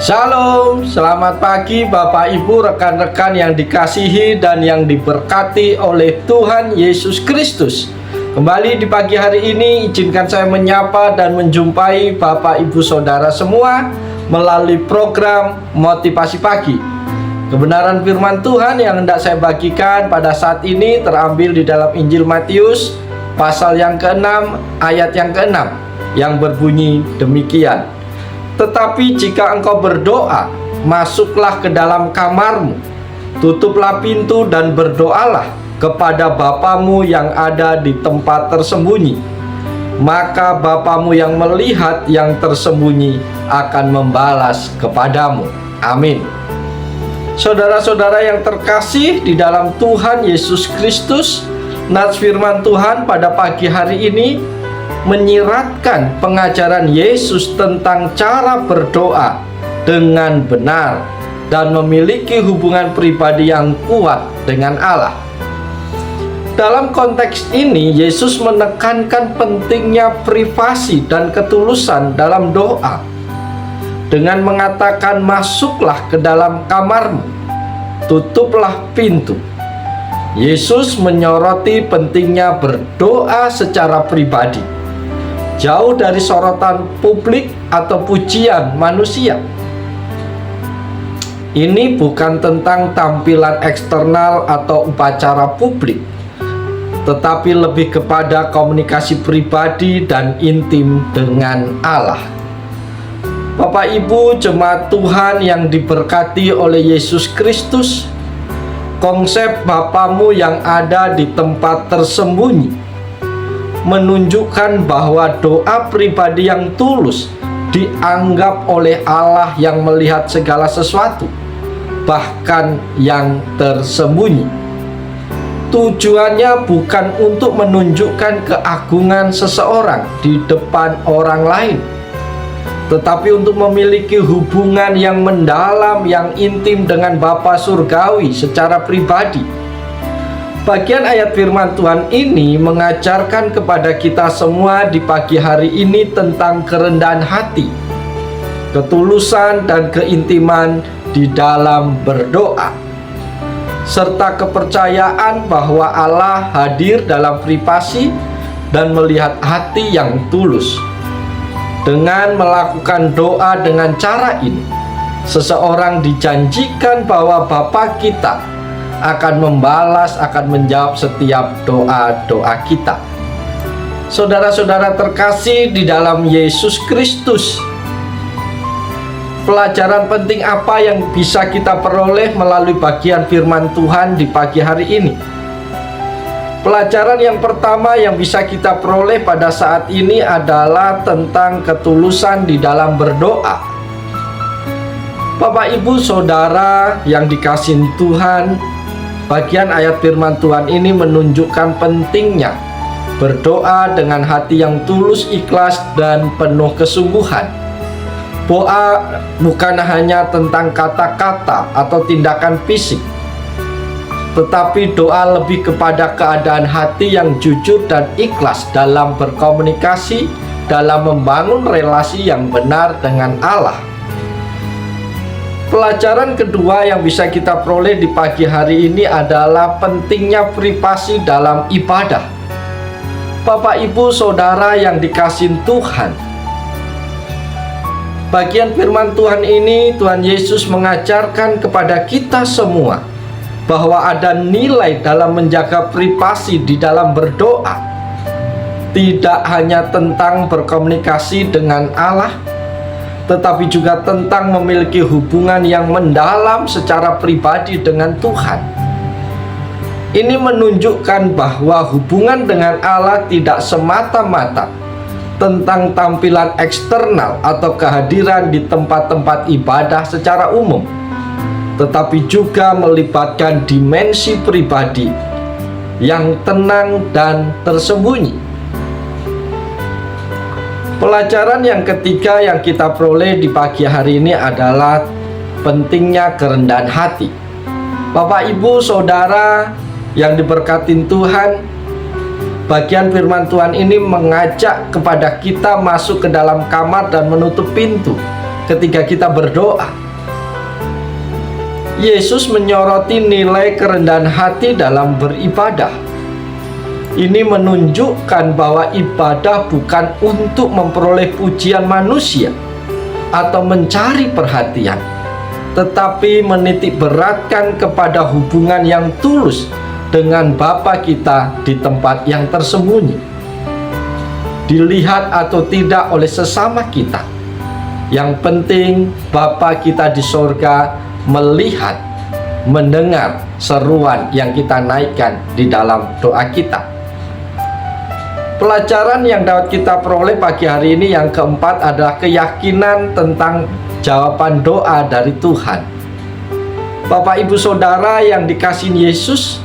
Shalom, selamat pagi Bapak Ibu, rekan-rekan yang dikasihi dan yang diberkati oleh Tuhan Yesus Kristus. Kembali di pagi hari ini, izinkan saya menyapa dan menjumpai Bapak Ibu Saudara semua melalui program Motivasi Pagi. Kebenaran firman Tuhan yang hendak saya bagikan pada saat ini terambil di dalam Injil Matius pasal yang ke-6 ayat yang ke-6 yang berbunyi demikian. Tetapi jika engkau berdoa, masuklah ke dalam kamarmu, tutuplah pintu dan berdoalah kepada Bapamu yang ada di tempat tersembunyi. Maka Bapamu yang melihat yang tersembunyi akan membalas kepadamu. Amin. Saudara-saudara yang terkasih di dalam Tuhan Yesus Kristus, nats firman Tuhan pada pagi hari ini menyiratkan pengajaran Yesus tentang cara berdoa dengan benar dan memiliki hubungan pribadi yang kuat dengan Allah. Dalam konteks ini, Yesus menekankan pentingnya privasi dan ketulusan dalam doa dengan mengatakan, masuklah ke dalam kamarmu, tutuplah pintu. Yesus menyoroti pentingnya berdoa secara pribadi, jauh dari sorotan publik atau pujian manusia. Ini bukan tentang tampilan eksternal atau upacara publik, tetapi lebih kepada komunikasi pribadi dan intim dengan Allah. Bapak Ibu jemaat Tuhan yang diberkati oleh Yesus Kristus, konsep Bapamu yang ada di tempat tersembunyi menunjukkan bahwa doa pribadi yang tulus dianggap oleh Allah yang melihat segala sesuatu, bahkan yang tersembunyi. Tujuannya bukan untuk menunjukkan keagungan seseorang di depan orang lain, tetapi untuk memiliki hubungan yang mendalam, yang intim dengan Bapa Surgawi secara pribadi. Bagian ayat firman Tuhan ini mengajarkan kepada kita semua di pagi hari ini tentang kerendahan hati, ketulusan dan keintiman di dalam berdoa, serta kepercayaan bahwa Allah hadir dalam privasi dan melihat hati yang tulus. Dengan melakukan doa dengan cara ini, seseorang dijanjikan bahwa Bapa kita akan membalas, akan menjawab setiap doa-doa kita. Saudara-saudara terkasih di dalam Yesus Kristus, pelajaran penting apa yang bisa kita peroleh melalui bagian firman Tuhan di pagi hari ini? Pelajaran yang pertama yang bisa kita peroleh pada saat ini adalah tentang ketulusan di dalam berdoa. Bapak Ibu Saudara yang dikasihi Tuhan, bagian ayat firman Tuhan ini menunjukkan pentingnya berdoa dengan hati yang tulus, ikhlas, dan penuh kesungguhan. Doa bukan hanya tentang kata-kata atau tindakan fisik, tetapi doa lebih kepada keadaan hati yang jujur dan ikhlas dalam berkomunikasi, dalam membangun relasi yang benar dengan Allah. Pelajaran kedua yang bisa kita peroleh di pagi hari ini adalah pentingnya privasi dalam ibadah. Bapak Ibu Saudara yang dikasihi Tuhan, bagian firman Tuhan ini Tuhan Yesus mengajarkan kepada kita semua bahwa ada nilai dalam menjaga privasi di dalam berdoa. Tidak hanya tentang berkomunikasi dengan Allah, tetapi juga tentang memiliki hubungan yang mendalam secara pribadi dengan Tuhan. Ini menunjukkan bahwa hubungan dengan Allah tidak semata-mata tentang tampilan eksternal atau kehadiran di tempat-tempat ibadah secara umum, tetapi juga melibatkan dimensi pribadi yang tenang dan tersembunyi. Pelajaran yang ketiga yang kita peroleh di pagi hari ini adalah pentingnya kerendahan hati. Bapak Ibu Saudara yang diberkati Tuhan, bagian firman Tuhan ini mengajak kepada kita masuk ke dalam kamar dan menutup pintu ketika kita berdoa. Yesus menyoroti nilai kerendahan hati dalam beribadah. Ini menunjukkan bahwa ibadah bukan untuk memperoleh pujian manusia atau mencari perhatian, tetapi menitik beratkan kepada hubungan yang tulus dengan Bapa kita di tempat yang tersembunyi, dilihat atau tidak oleh sesama kita. Yang penting Bapa kita di sorga melihat, mendengar seruan yang kita naikkan di dalam doa kita. Pelajaran yang dapat kita peroleh pagi hari ini yang keempat adalah keyakinan tentang jawaban doa dari Tuhan. Bapak Ibu Saudara yang dikasihi Yesus,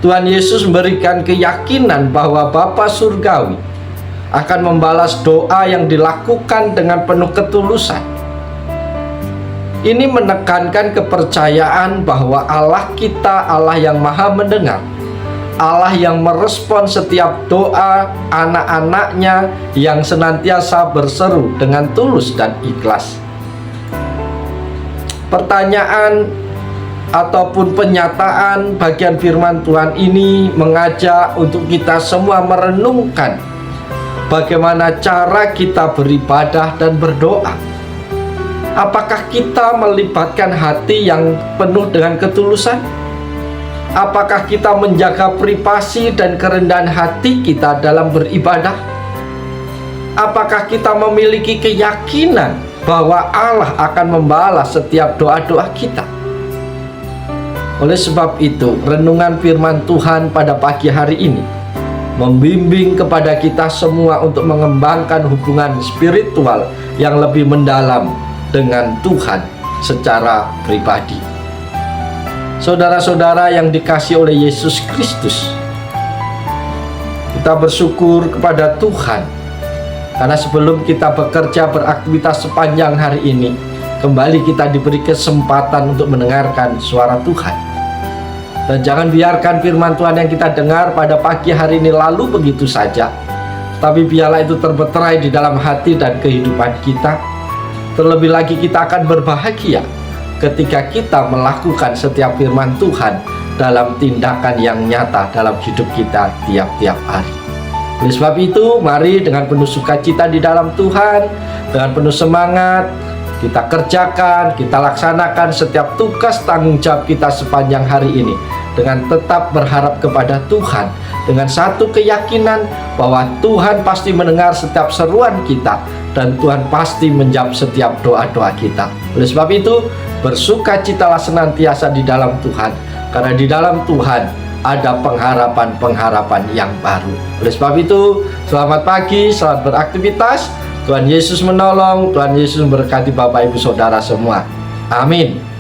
Tuhan Yesus memberikan keyakinan bahwa Bapa Surgawi akan membalas doa yang dilakukan dengan penuh ketulusan. Ini menekankan kepercayaan bahwa Allah kita Allah yang maha mendengar, Allah yang merespon setiap doa anak-anaknya yang senantiasa berseru dengan tulus dan ikhlas. Pertanyaan ataupun penyataan bagian firman Tuhan ini mengajak untuk kita semua merenungkan bagaimana cara kita beribadah dan berdoa. Apakah kita melibatkan hati yang penuh dengan ketulusan? Apakah kita menjaga privasi dan kerendahan hati kita dalam beribadah? Apakah kita memiliki keyakinan bahwa Allah akan membalas setiap doa-doa kita? Oleh sebab itu, renungan firman Tuhan pada pagi hari ini membimbing kepada kita semua untuk mengembangkan hubungan spiritual yang lebih mendalam dengan Tuhan secara pribadi. Saudara-saudara yang dikasihi oleh Yesus Kristus, kita bersyukur kepada Tuhan karena sebelum kita bekerja beraktivitas sepanjang hari ini, kembali kita diberi kesempatan untuk mendengarkan suara Tuhan. Dan jangan biarkan firman Tuhan yang kita dengar pada pagi hari ini lalu begitu saja, tapi biarlah itu terbeterai di dalam hati dan kehidupan kita. Terlebih lagi kita akan berbahagia ketika kita melakukan setiap firman Tuhan dalam tindakan yang nyata dalam hidup kita tiap-tiap hari. Oleh sebab itu, mari dengan penuh sukacita di dalam Tuhan, dengan penuh semangat, kita kerjakan, kita laksanakan setiap tugas tanggung jawab kita sepanjang hari ini dengan tetap berharap kepada Tuhan, dengan satu keyakinan bahwa Tuhan pasti mendengar setiap seruan kita dan Tuhan pasti menjawab setiap doa-doa kita. Oleh sebab itu, bersukacitalah senantiasa di dalam Tuhan, karena di dalam Tuhan ada pengharapan-pengharapan yang baru. Oleh sebab itu, selamat pagi, selamat beraktivitas. Tuhan Yesus menolong, Tuhan Yesus memberkati Bapak Ibu Saudara semua. Amin.